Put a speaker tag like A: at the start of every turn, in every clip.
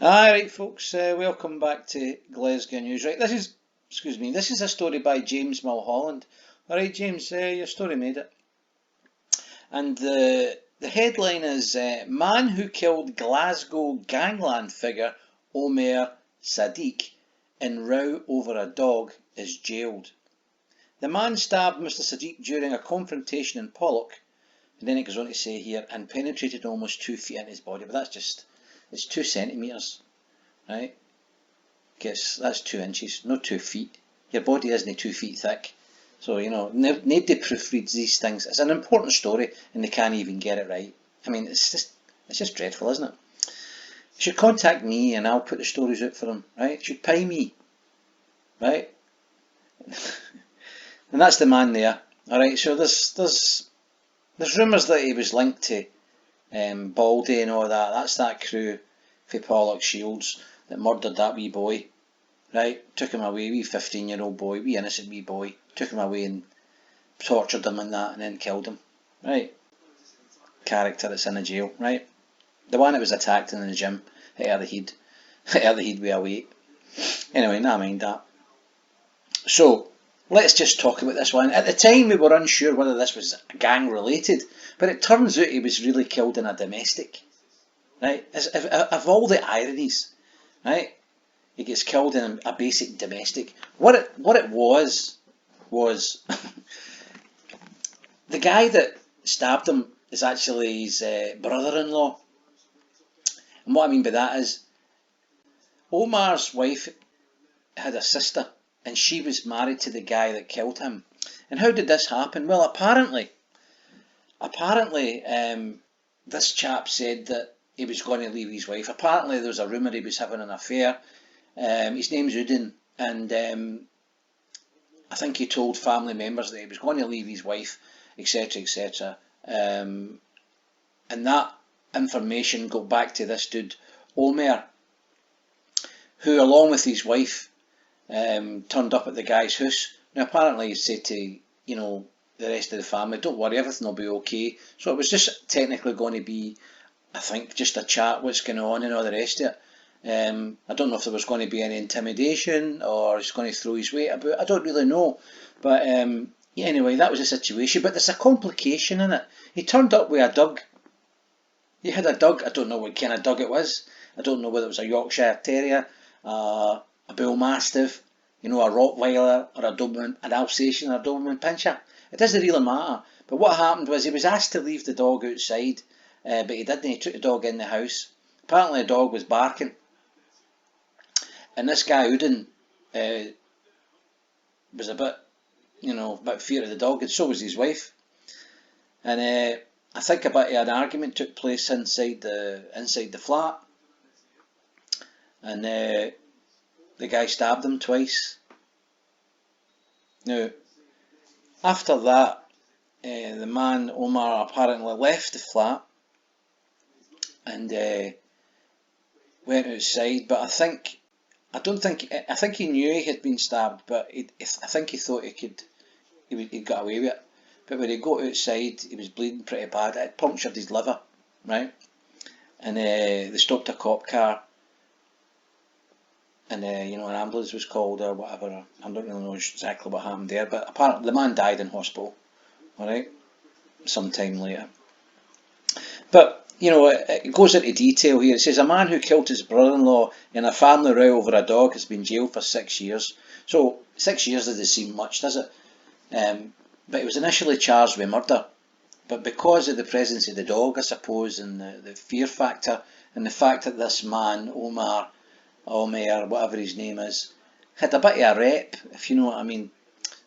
A: Alright folks, welcome back to Glesga News. Right, this is a story by James Mulholland. Alright James, your story made it. And the headline is Man who killed Glasgow gangland figure Omer Sadiq in row over a dog is jailed. The man stabbed Mr Sadiq during a confrontation in Pollok, and then it goes on to say here, and penetrated almost 2 feet into his body, but it's 2 centimetres, right? Guess that's 2 inches, not 2 feet. Your body isn't 2 feet thick. So, nobody proofreads these things. It's an important story and they can't even get it right. I mean, it's just dreadful, isn't it? You should contact me and I'll put the stories out for them, right? You should pay me, right? And that's the man there. Alright, so there's rumours that he was linked to Baldy and all that. That's that crew for Pollok Shields that murdered that wee boy, right? Took him away, wee 15-year-old boy, wee innocent wee boy. Took him away and tortured him and that, and then killed him, right? Character that's in a jail, right? The one that was attacked in the gym at the head with a weight. Anyway, never mind that. So let's just talk about this one. At the time, we were unsure whether this was gang related, but it turns out he was really killed in a domestic, right? Of all the ironies, right? He gets killed in a basic domestic. What it was the guy that stabbed him is actually his brother-in-law. And what I mean by that is Omar's wife had a sister and she was married to the guy that killed him. And how did this happen? Well, apparently this chap said that he was going to leave his wife. Apparently there was a rumour he was having an affair. His name's Udin, and I think he told family members that he was going to leave his wife, etc, etc. And that information got back to this dude, Omer, who along with his wife turned up at the guy's house. Now apparently he said to, the rest of the family, don't worry, everything will be okay. So it was just technically going to be, I think, just a chat, what's going on and all the rest of it. I don't know if there was going to be any intimidation or he's going to throw his weight about. I don't really know. But yeah, anyway, that was the situation. But there's a complication in it. He turned up with a dog. He had a dog. I don't know what kind of dog it was. I don't know whether it was a Yorkshire Terrier, a Bull Mastiff, a Rottweiler, or an Alsatian, or a Doberman Pinscher. It doesn't really matter. But what happened was he was asked to leave the dog outside, but he didn't. He took the dog in the house. Apparently the dog was barking. And this guy Udin was a bit fear of the dog, and so was his wife. And I think a bit of an argument took place inside the flat, and the guy stabbed him twice. Now, after that, the man Omar apparently left the flat and went outside, but I think he knew he had been stabbed, but I think he thought he'd got away with it. But when he got outside, he was bleeding pretty bad. It had punctured his liver, right? And they stopped a cop car, and an ambulance was called or whatever. I don't really know exactly what happened there, but apparently the man died in hospital, all right, sometime later. But it goes into detail here. It says a man who killed his brother-in-law in a family row over a dog has been jailed for 6 years. So 6 years doesn't seem much, does it? But he was initially charged with murder. But because of the presence of the dog, I suppose, and the fear factor, and the fact that this man, Omer, whatever his name is, had a bit of a rep, if you know what I mean.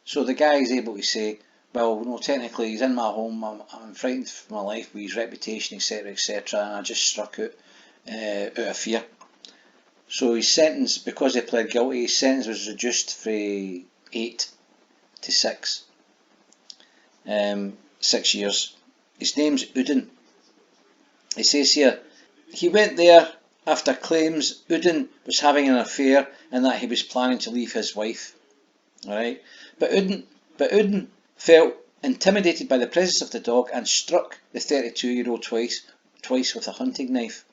A: So the guy is able to say, well, no, technically he's in my home, I'm frightened for my life with his reputation, etc, etc, and I just struck out of fear. So his sentence, because he pled guilty, his sentence was reduced from 8 to 6. 6 years. His name's Udin. It says here, he went there after claims Udin was having an affair and that he was planning to leave his wife. Alright? But Udin felt intimidated by the presence of the dog and struck the 32-year-old twice with a hunting knife.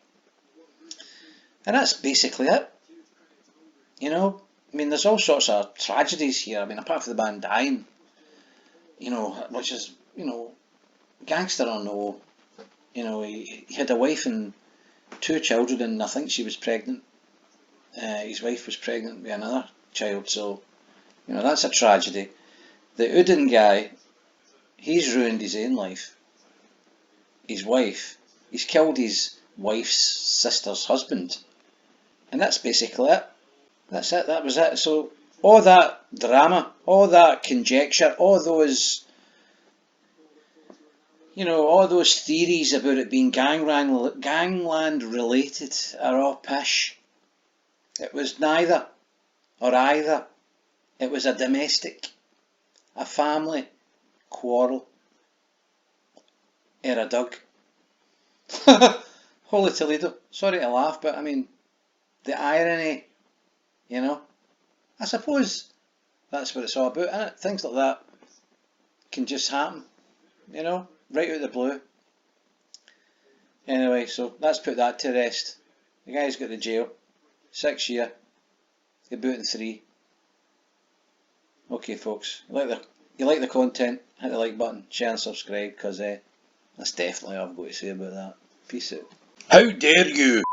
A: And that's basically it. You know, I mean, there's all sorts of tragedies here. I mean, apart from the man dying, which is, gangster or no, he had a wife and two children, and I think she was pregnant. His wife was pregnant with another child, so, that's a tragedy. The Udin guy, he's ruined his own life. His wife, he's killed his wife's sister's husband. And that's basically it. That's it, that was it. So, all that drama, all that conjecture, all those theories about it being gangland related are all pish. It was neither or either. It was a family quarrel. Era Doug. Holy Toledo. Sorry to laugh, but I mean, the irony, I suppose that's what it's all about, innit? Things like that can just happen, right out of the blue. Anyway, so let's put that to rest. The guy's got to jail. 6 year. He'll boot in 3. Okay, folks. You like the content? Hit the like button, share and subscribe, because that's definitely all I've got to say about that. Peace out.
B: How dare you!